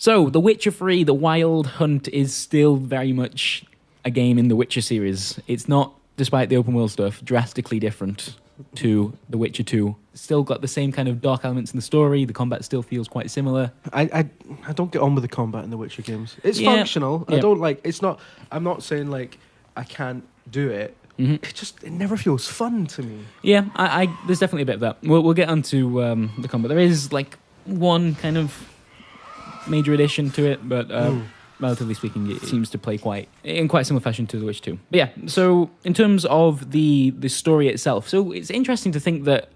So, The Witcher 3, The Wild Hunt is still very much a game in the Witcher series. It's not, despite the open world stuff, drastically different to The Witcher 2. It's still got the same kind of dark elements in the story. The combat still feels quite similar. I don't get on with the combat in the Witcher games. It's Yeah. functional. Yeah. I don't like. It's not. I'm not saying like I can't do it. It never feels fun to me. Yeah, there's definitely a bit of that. We'll get onto the combat. There is like one kind of major addition to it, but relatively speaking, it seems to play quite similar fashion to The Witcher 2. But yeah, so in terms of the story itself, so it's interesting to think that,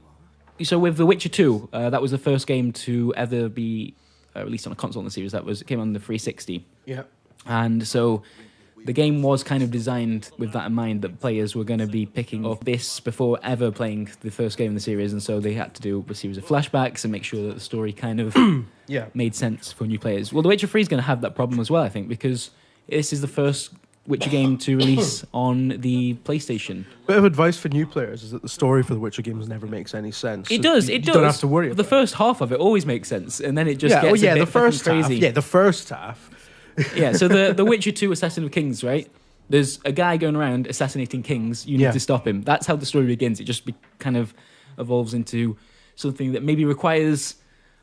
so with The Witcher 2, that was the first game to ever be released on a console in the series. It came on the 360. Yeah. And so the game was kind of designed with that in mind, that players were going to be picking up this before ever playing the first game in the series, and so they had to do a series of flashbacks and make sure that the story kind of made sense for new players. Well, The Witcher 3 is going to have that problem as well, I think, because this is the first Witcher game to release on the PlayStation. Bit of advice for new players is that the story for the Witcher games never makes any sense. It does. You don't have to worry about the first half of it always makes sense, and then it just gets a bit the first crazy. half. Yeah, the first half. Yeah, so the Witcher 2 Assassin of Kings, right? There's a guy going around assassinating kings. You need to stop him. That's how the story begins. It just kind of evolves into something that maybe requires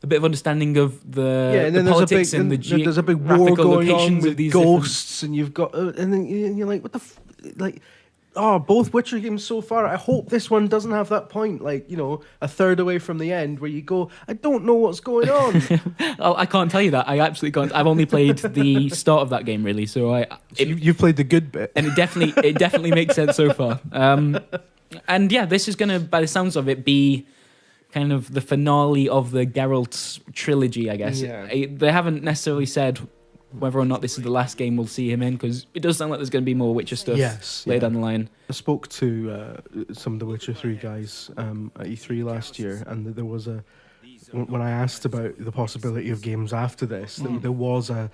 a bit of understanding of the politics and the there's a big war geographical going on locations with of these ghosts, and you've got and then you're like, what the like. Oh, both Witcher games so far. I hope this one doesn't have that point, like, a third away from the end where you go, I don't know what's going on. Oh, I can't tell you that. I absolutely can't. I've only played the start of that game, really. So you've played the good bit, and it definitely makes sense so far. And yeah, this is going to, by the sounds of it, be kind of the finale of the Geralt trilogy, I guess. Yeah. They haven't necessarily said whether or not this is the last game we'll see him in, because it does sound like there's going to be more Witcher stuff later down the line. I spoke to some of the Witcher 3 guys at E3 last year, and there was when I asked about the possibility of games after this, there was a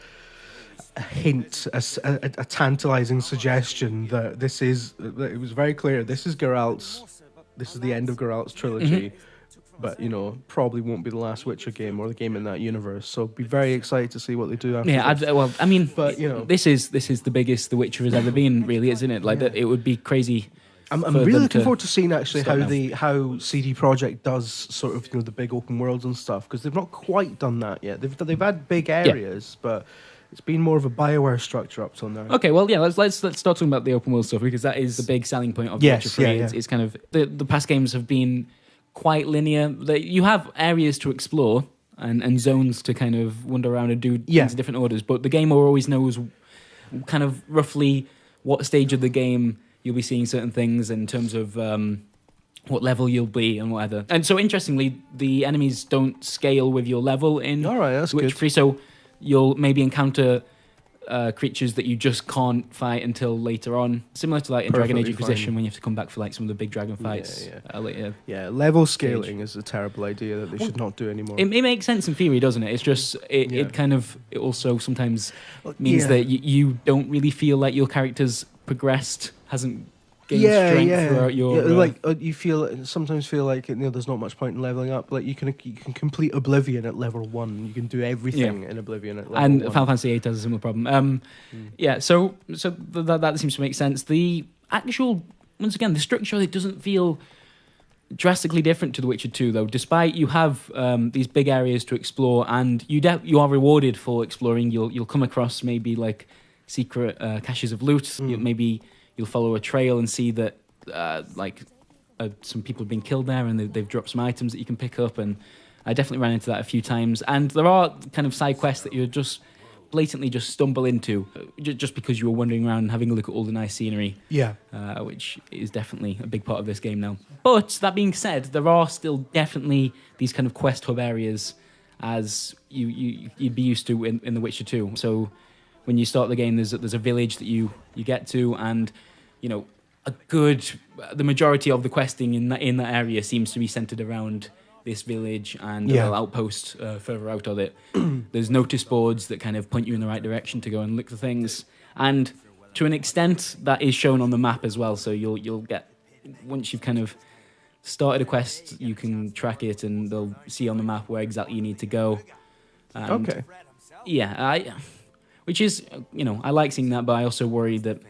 hint, a tantalizing suggestion that it was very clear, this is the end of Geralt's trilogy. But, probably won't be the last Witcher game or the game in that universe. So be very excited to see what they do after this. This is the biggest The Witcher has ever been, really, isn't it? Like, that, it would be crazy. I'm really looking forward to seeing actually how CD Projekt does sort of the big open worlds and stuff, because they've not quite done that yet. They've had big areas, but it's been more of a BioWare structure up till now. Okay, well, yeah, let's start talking about the open world stuff, because that is the big selling point of Witcher 3. It's kind of the past games have been quite linear. You have areas to explore and zones to kind of wander around and do things in different orders, but the gamer always knows kind of roughly what stage of the game you'll be seeing certain things in terms of what level you'll be and whatever. And so, interestingly, the enemies don't scale with your level in Witcher 3, so you'll maybe encounter creatures that you just can't fight until later on, similar to like in Dragon Age Inquisition, when you have to come back for like some of the big dragon fights later. Yeah, level scaling is a terrible idea that they should not do anymore. It makes sense in theory, doesn't it? It's just it also sometimes means that you don't really feel like your character's progressed, hasn't gained strength throughout your you sometimes feel like there's not much point in leveling up. Like you can complete Oblivion at level 1. You can do everything in Oblivion at level 1. And Final Fantasy VIII has a similar problem. So that seems to make sense. The actual, once again, the structure of it doesn't feel drastically different to The Witcher 2, though. Despite you have these big areas to explore, and you are rewarded for exploring. You'll come across maybe like secret caches of loot. Maybe you'll follow a trail and see that some people have been killed there, and they've dropped some items that you can pick up. And I definitely ran into that a few times. And there are kind of side quests that you just blatantly just stumble into just because you were wandering around and having a look at all the nice scenery. Which is definitely a big part of this game now. But that being said, there are still definitely these kind of quest hub areas as you'd be used to in The Witcher 2. So when you start the game, there's a village that you get to, and the majority of the questing in that area seems to be centered around this village and a little outpost further out of it. There's notice boards that kind of point you in the right direction to go and look for things, and to an extent that is shown on the map as well. So you'll get, once you've kind of started a quest, you can track it and they'll see on the map where exactly you need to go. And Which is, I like seeing that, but I also worry that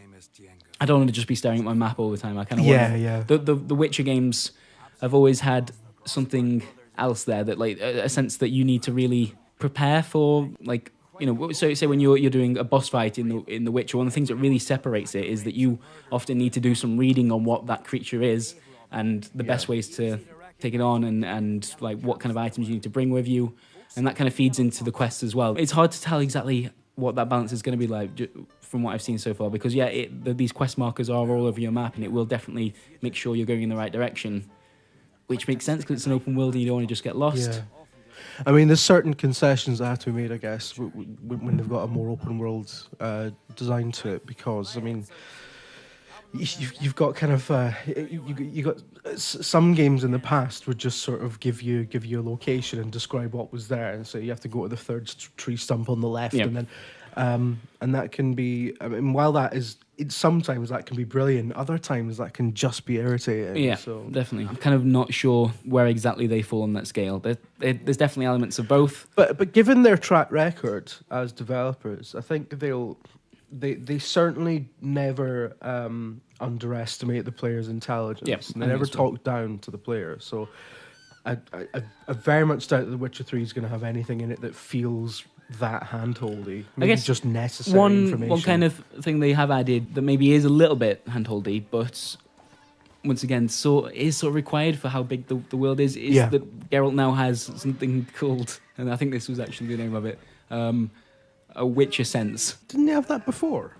I don't want to just be staring at my map all the time. I kind of want the Witcher games have always had something else there, that like a sense that you need to really prepare for, like, so say when you're doing a boss fight in the Witcher, one of the things that really separates it is that you often need to do some reading on what that creature is and the best ways to take it on, and like what kind of items you need to bring with you, and that kind of feeds into the quests as well. It's hard to tell exactly what that balance is going to be like from what I've seen so far, because these quest markers are all over your map, and it will definitely make sure you're going in the right direction, which makes sense because it's an open world and you don't want to just get lost. Yeah. I mean, there's certain concessions that have to be made, I guess, when they've got a more open world design to it, because, I mean, you've got kind of you got some games in the past would just sort of give you a location and describe what was there, and so you have to go to the third tree stump on the left, and then and that can be, I mean, while sometimes that can be brilliant, other times that can just be irritating. Yeah, so definitely. I'm kind of not sure where exactly they fall on that scale. There's definitely elements of both. But given their track record as developers, I think they certainly never underestimate the player's intelligence. Yep, and they never talk down to the player. So I very much doubt that The Witcher 3 is going to have anything in it that feels that handholdy. I guess just necessary information. One kind of thing they have added that maybe is a little bit handholdy, but once again, is sort of required for how big the world is that Geralt now has something called, and I think this was actually the name of it, a Witcher sense. Didn't they have that before?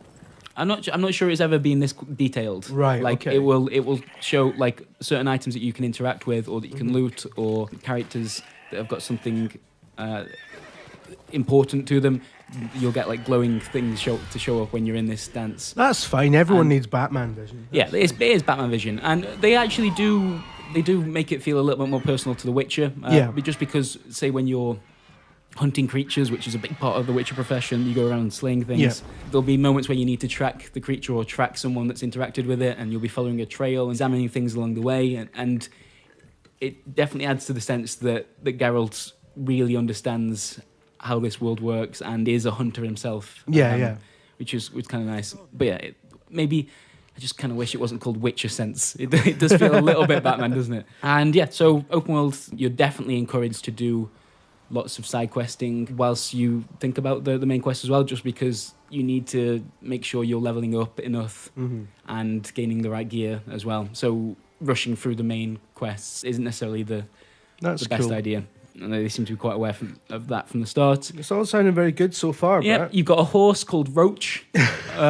I'm not sure it's ever been this detailed. Right. Like, okay. it will show like certain items that you can interact with, or that you can loot, or characters that have got something important to them. You'll get like glowing things to show up when you're in this dance. That's fine. Everyone needs Batman vision. Yeah, it is Batman vision, and they actually do make it feel a little bit more personal to The Witcher. Just because, say, when you're hunting creatures, which is a big part of the Witcher profession, you go around slaying things. Yeah. There'll be moments where you need to track the creature or track someone that's interacted with it, and you'll be following a trail, examining things along the way, and it definitely adds to the sense that Geralt really understands how this world works and is a hunter himself. Which is kind of nice. But maybe I just kind of wish it wasn't called Witcher Sense. It does feel a little bit Batman, doesn't it? And so open world, you're definitely encouraged to do lots of side questing whilst you think about the main quest as well, just because you need to make sure you're leveling up enough and gaining the right gear as well. So rushing through the main quests isn't necessarily the best idea. And they seem to be quite aware of that from the start. It's all sounding very good so far, yeah, Brett. You've got a horse called Roach,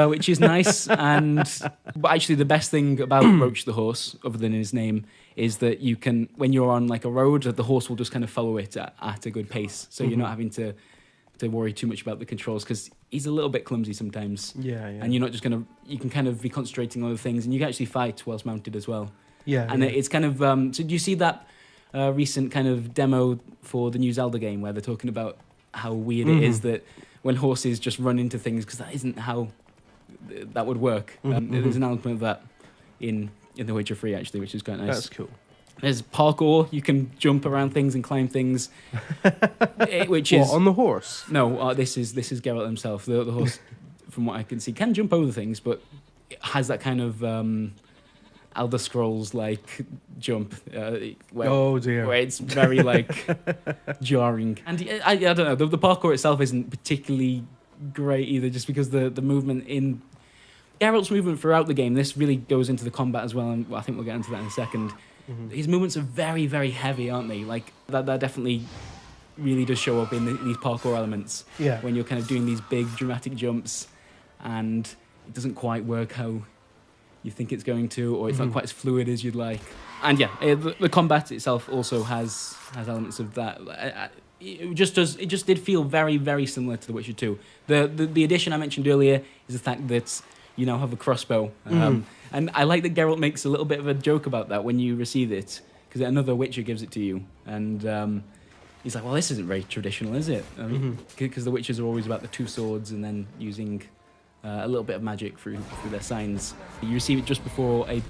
which is nice. But actually, the best thing about Roach the horse, other than his name, is that you can, when you're on like a road, the horse will just kind of follow it at a good pace. So you're not having to worry too much about the controls, because he's a little bit clumsy sometimes. Yeah. And you're not just going to, you can kind of be concentrating on other things, and you can actually fight whilst mounted as well. Yeah. And it's kind of, so do you see that recent kind of demo for the new Zelda game where they're talking about how weird it is that when horses just run into things, because that isn't how that would work. There's an element of that in The Witcher 3 actually, which is quite nice. That's cool. There's parkour, you can jump around things and climb things. Which is on the horse? No, this is Geralt himself. The horse, from what I can see, can jump over things, but it has that kind of Elder Scrolls like jump. Where it's very like jarring. And I don't know, the parkour itself isn't particularly great either, just because the movement in Geralt's movement throughout the game, this really goes into the combat as well, and I think we'll get into that in a second. His movements are very, very heavy, aren't they? Like that definitely really does show up in these parkour elements. Yeah. When you're kind of doing these big dramatic jumps and it doesn't quite work how you think it's going to, or it's not quite as fluid as you'd like. And the combat itself also has elements of that. It just did feel very, very similar to The Witcher 2. The addition I mentioned earlier is the fact that you now have a crossbow. And I like that Geralt makes a little bit of a joke about that when you receive it, because another Witcher gives it to you. And he's like, well, this isn't very traditional, is it? Because the Witchers are always about the two swords and then using a little bit of magic through their signs. You receive it just before a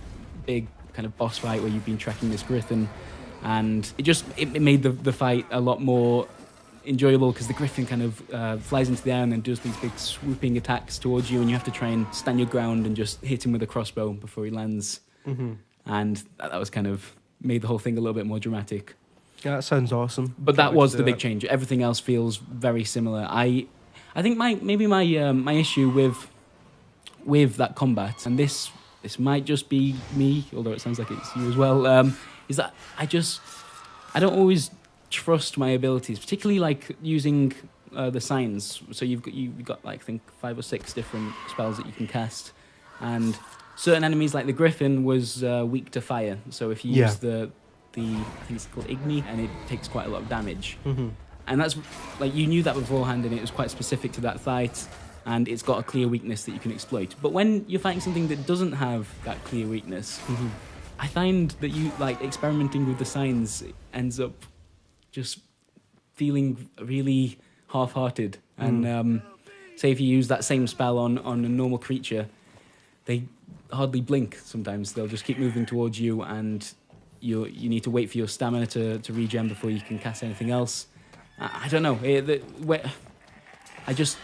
big kind of boss fight where you've been tracking this griffin, and it made the fight a lot more enjoyable because the Griffin kind of flies into the air and then does these big swooping attacks towards you, and you have to try and stand your ground and just hit him with a crossbow before he lands. And that was kind of made the whole thing a little bit more dramatic. Yeah, that sounds awesome. But that was the big change. Everything else feels very similar. I think my issue with that combat, and this might just be me, although it sounds like it's you as well, is that I don't always trust my abilities, particularly like using the signs. So you've got like I think 5 or 6 different spells that you can cast, and certain enemies like the Griffin was weak to fire. So if you use the I think it's called Igni, and it takes quite a lot of damage. And that's like you knew that beforehand, and it was quite specific to that fight, and it's got a clear weakness that you can exploit. But when you're fighting something that doesn't have that clear weakness, I find that you like experimenting with the signs ends up just feeling really half-hearted. And say if you use that same spell on a normal creature, they hardly blink sometimes. They'll just keep moving towards you, and you need to wait for your stamina to regen before you can cast anything else. I don't know. I just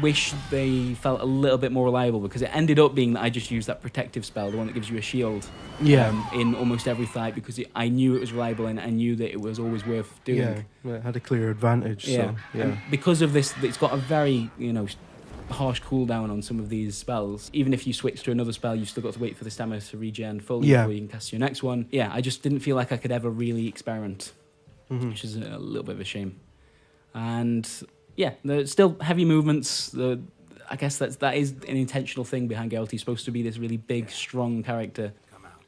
wish they felt a little bit more reliable, because it ended up being that I just used that protective spell, the one that gives you a shield, in almost every fight, because I knew it was reliable and I knew that it was always worth doing. Yeah, it had a clear advantage. Yeah. So, yeah. And because of this, it's got a very, harsh cooldown on some of these spells. Even if you switch to another spell, you've still got to wait for the stamina to regen fully before you can cast your next one. Yeah, I just didn't feel like I could ever really experiment, which is a little bit of a shame. And yeah, there's still heavy movements. I guess that is an intentional thing behind Geralt. He's supposed to be this really big, strong character,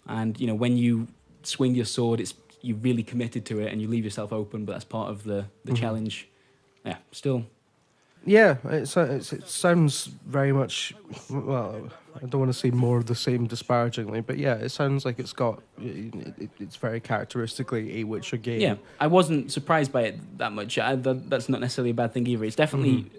and when you swing your sword, you're really committed to it, and you leave yourself open. But that's part of the challenge. Yeah, still. Yeah, it sounds very much, well, I don't want to say more of the same disparagingly, but yeah, it sounds like it's very characteristically a Witcher game. Yeah, I wasn't surprised by it that much. That's not necessarily a bad thing either. It's definitely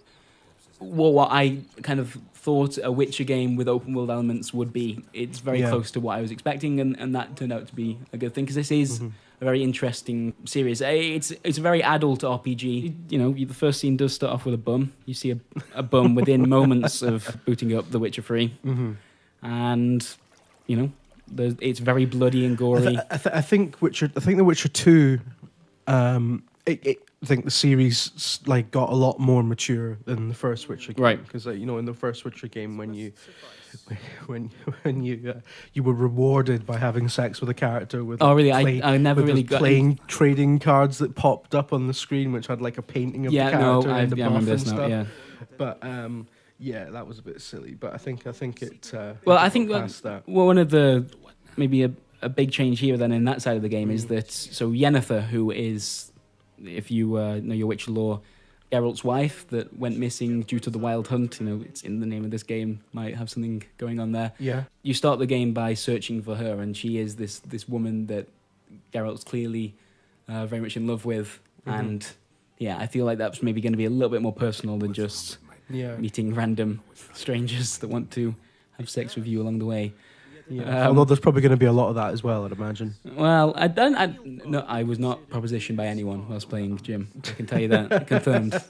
what I kind of thought a Witcher game with open world elements would be. It's very close to what I was expecting, and that turned out to be a good thing, because this is a very interesting series. It's a very adult RPG. The first scene does start off with a bum. You see a bum within moments of booting up The Witcher 3. And, it's very bloody and gory. I think The Witcher 2, I think the series got a lot more mature than the first Witcher game. Right. Because in the first Witcher game, when you were rewarded by having sex with a character with I never really got playing trading cards that popped up on the screen, which had like a painting of the character and the buff remember and this stuff. now, yeah. But that was a bit silly. But I think it. I think past that. one of the maybe a big change here then in that side of the game is that Yennefer, who is, if you know your Witcher lore, Geralt's wife that went missing due to the Wild Hunt. It's in the name of this game. Might have something going on there. Yeah. You start the game by searching for her, and she is this woman that Geralt's clearly very much in love with. And yeah, I feel like that's maybe going to be a little bit more personal than just meeting random strangers that want to have sex with you along the way. Yeah. Although there's probably going to be a lot of that as well, I'd imagine. Well, I was not propositioned by anyone whilst playing Jim. I can tell you that. Confirmed.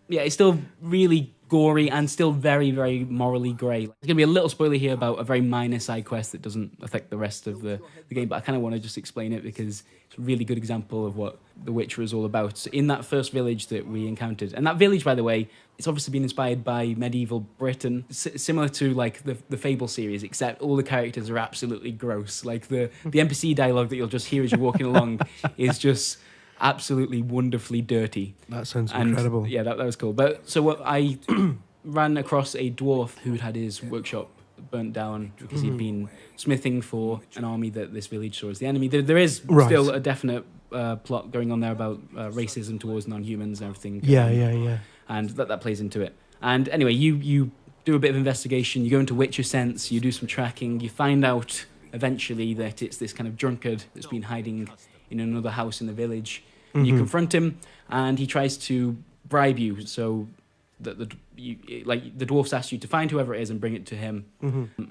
Yeah, it's still really gory and still very, very morally grey. There's going to be a little spoiler here about a very minor side quest that doesn't affect the rest of the game, but I kind of want to just explain it because it's a really good example of what The Witcher is all about. So in that first village that we encountered, and that village, by the way, it's obviously been inspired by medieval Britain, similar to like the Fable series, except all the characters are absolutely gross. Like the NPC dialogue that you'll just hear as you're walking along is just absolutely wonderfully dirty. That sounds incredible. Yeah, that was cool. But so what I ran across a dwarf who'd had his workshop burnt down because he'd been smithing for an army that this village saw as the enemy. There is still a definite plot going on there about racism towards non-humans and everything. Yeah. And that plays into it. And anyway, you do a bit of investigation, you go into Witcher Sense, you do some tracking, you find out eventually that it's this kind of drunkard that's been hiding in another house in the village. You confront him, and he tries to bribe you, so that the dwarfs ask you to find whoever it is and bring it to him.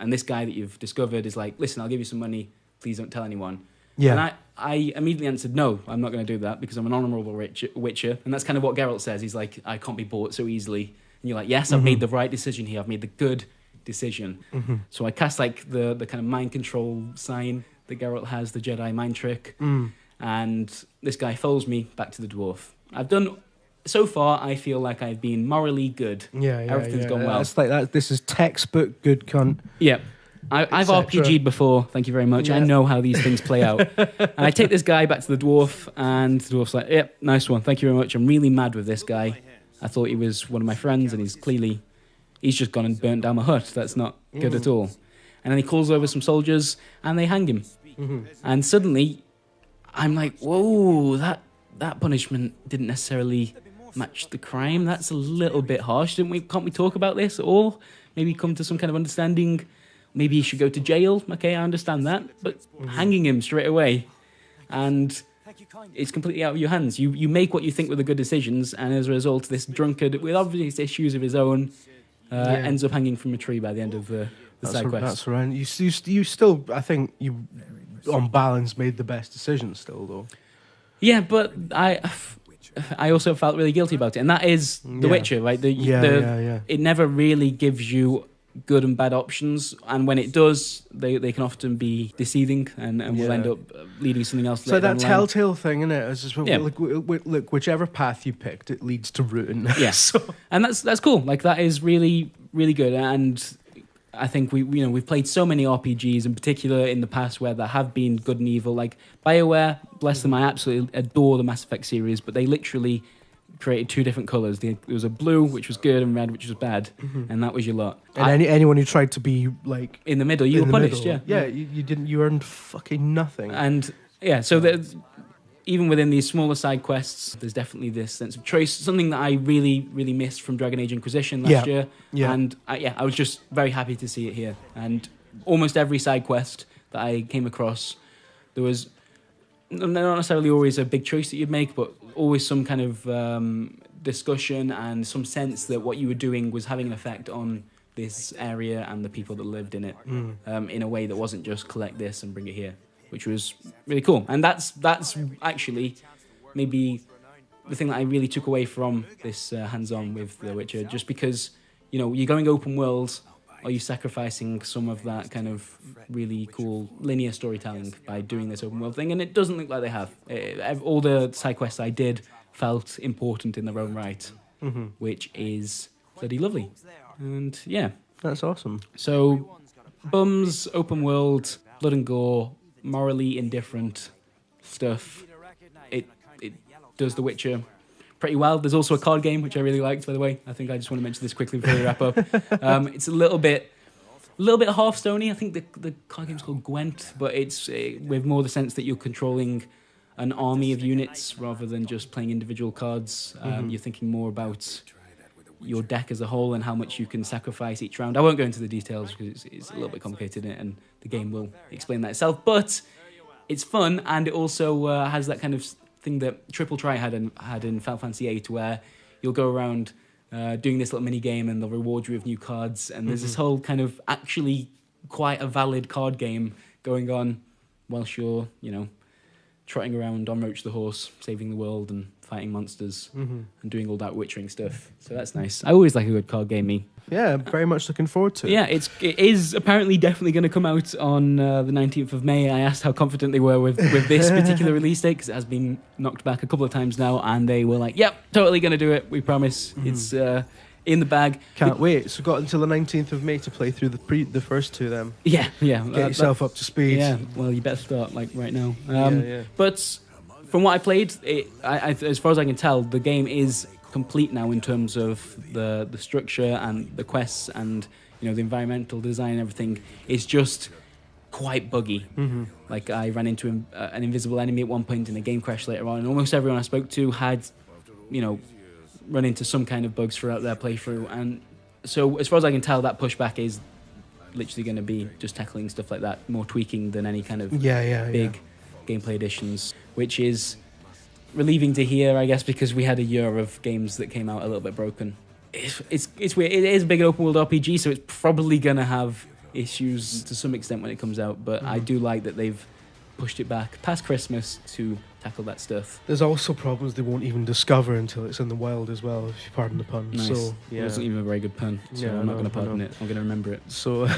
And this guy that you've discovered is like, listen, I'll give you some money, please don't tell anyone. Yeah. And I immediately answered, no, I'm not going to do that because I'm an honourable Witcher. And that's kind of what Geralt says. He's like, I can't be bought so easily. And you're like, yes, I've made the right decision here. I've made the good decision. So I cast like the kind of mind control sign that Geralt has, the Jedi mind trick. And this guy follows me back to the dwarf. I've done... So far, I feel like I've been morally good. Everything's gone well. It's like that. This is textbook good cunt. Yeah. I've RPG'd before, thank you very much. Yeah. I know how these things play out. And I take this guy back to the dwarf, and the dwarf's like, yep, nice one, thank you very much. I'm really mad with this guy. I thought he was one of my friends, and he's just gone and burnt down my hut. That's not good at all. And then he calls over some soldiers, and they hang him. And suddenly, I'm like, whoa, that punishment didn't necessarily match the crime. That's a little bit harsh. Can't we talk about this at all? Maybe come to some kind of understanding. Maybe he should go to jail. Okay, I understand that. But hanging him straight away, and it's completely out of your hands. You make what you think were the good decisions, and as a result, this drunkard, with obvious issues of his own, ends up hanging from a tree by the end of the side quest. That's right. You still, I think, you on balance made the best decision still, though. Yeah, but I also felt really guilty about it, and that is The Witcher, right? It never really gives you good and bad options, and when it does, they can often be deceiving and will end up leading something else. So that telltale thing, isn't it? It's just, look, whichever path you picked, it leads to ruin. Yeah, and that's cool. Like that is really, really good, and I think we've played so many RPGs in particular in the past where there have been good and evil. Like BioWare, bless them, I absolutely adore the Mass Effect series, but they literally created two different colours. There was a blue, which was good, and red, which was bad, and that was your lot. And anyone who tried to be like in the middle, you were punished. You didn't. You earned fucking nothing. And so even within these smaller side quests, there's definitely this sense of choice. Something that I really, really missed from Dragon Age Inquisition last year. Yeah. And I was just very happy to see it here. And almost every side quest that I came across, there was not necessarily always a big choice that you'd make, but always some kind of discussion and some sense that what you were doing was having an effect on this area and the people that lived in it, in a way that wasn't just collect this and bring it here, which was really cool. And that's actually maybe the thing that I really took away from this hands-on with The Witcher, just because, you're going open world. Are you sacrificing some of that kind of really cool linear storytelling by doing this open world thing? And it doesn't look like they have. All the side quests I did felt important in their own right, which is bloody lovely. And yeah. That's awesome. So, bums, open world, blood and gore, morally indifferent stuff. It does The Witcher pretty well. There's also a card game, which I really liked, by the way. I think I just want to mention this quickly before we wrap up. It's a little bit Hearthstone-y. I think the card game's called Gwent, but it's with more the sense that you're controlling an army of units rather than just playing individual cards. You're thinking more about your deck as a whole and how much you can sacrifice each round. I won't go into the details because it's a little bit complicated, and the game will explain that itself. But it's fun, and it also has that kind of thing that Triple Try had in Final Fantasy VIII, where you'll go around doing this little mini game and they'll reward you with new cards, and there's this whole kind of actually quite a valid card game going on whilst you're trotting around on Roach the Horse, saving the world and fighting monsters and doing all that witchering stuff. So that's nice. I always like a good card game, me. Yeah, very much looking forward to it. Yeah, it is apparently definitely going to come out on the 19th of May. I asked how confident they were with this particular release date, because it has been knocked back a couple of times now, and they were like, yep, totally going to do it. We promise. It's in the bag. Can't wait. So got until the 19th of May to play through the first two then. Yeah. Get yourself up to speed. Yeah, well, you better start right now. But from what I played, as far as I can tell, the game is complete now in terms of the structure and the quests and the environmental design and everything. It's just quite buggy. Like I ran into an invisible enemy at one point in a game crash later on, and almost everyone I spoke to had run into some kind of bugs throughout their playthrough. And so as far as I can tell, that pushback is literally going to be just tackling stuff like that, more tweaking than any kind of big gameplay additions, which is relieving to hear, I guess, because we had a year of games that came out a little bit broken. It's weird. It is a big open world RPG, so it's probably gonna have issues to some extent when it comes out. But I do like that they've pushed it back past Christmas to tackle that stuff. There's also problems they won't even discover until it's in the wild as well, if you pardon the pun. Nice. So, It wasn't even a very good pun, so Yeah, I'm not going to pardon I know. it. I'm going to remember it. So,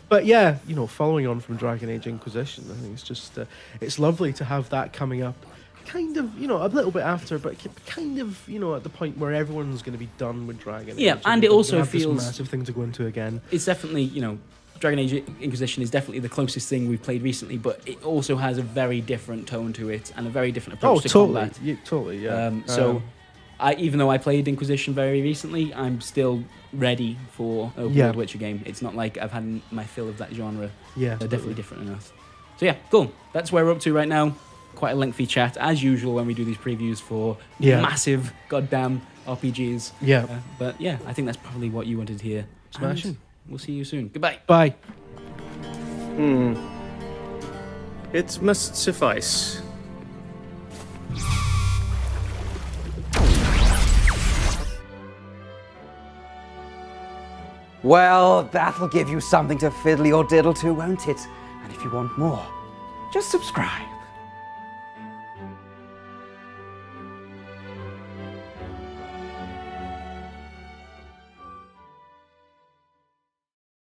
but yeah, you know, following on from Dragon Age Inquisition, I think it's just it's lovely to have that coming up, kind of, you know, a little bit after, but kind of, you know, at the point where everyone's going to be done with Dragon Age. Yeah, and it we're also gonna have this feels- massive thing to go into again. It's definitely, you know, Dragon Age Inquisition is definitely the closest thing we've played recently, but it also has a very different tone to it and a very different approach to totally, combat. totally, yeah. So, even though I played Inquisition very recently, I'm still ready for a Yeah. World Witcher game. It's not like I've had my fill of that genre. yeah, They're definitely different enough. So yeah, cool. That's where we're up to right now. Quite a lengthy chat, as usual when we do these previews for massive goddamn RPGs. Yeah. But yeah, I think that's probably what you wanted to hear. Smashing. And we'll see you soon. Goodbye. Bye. It must suffice. Well, that'll give you something to fiddle your diddle to, won't it? And if you want more, just subscribe.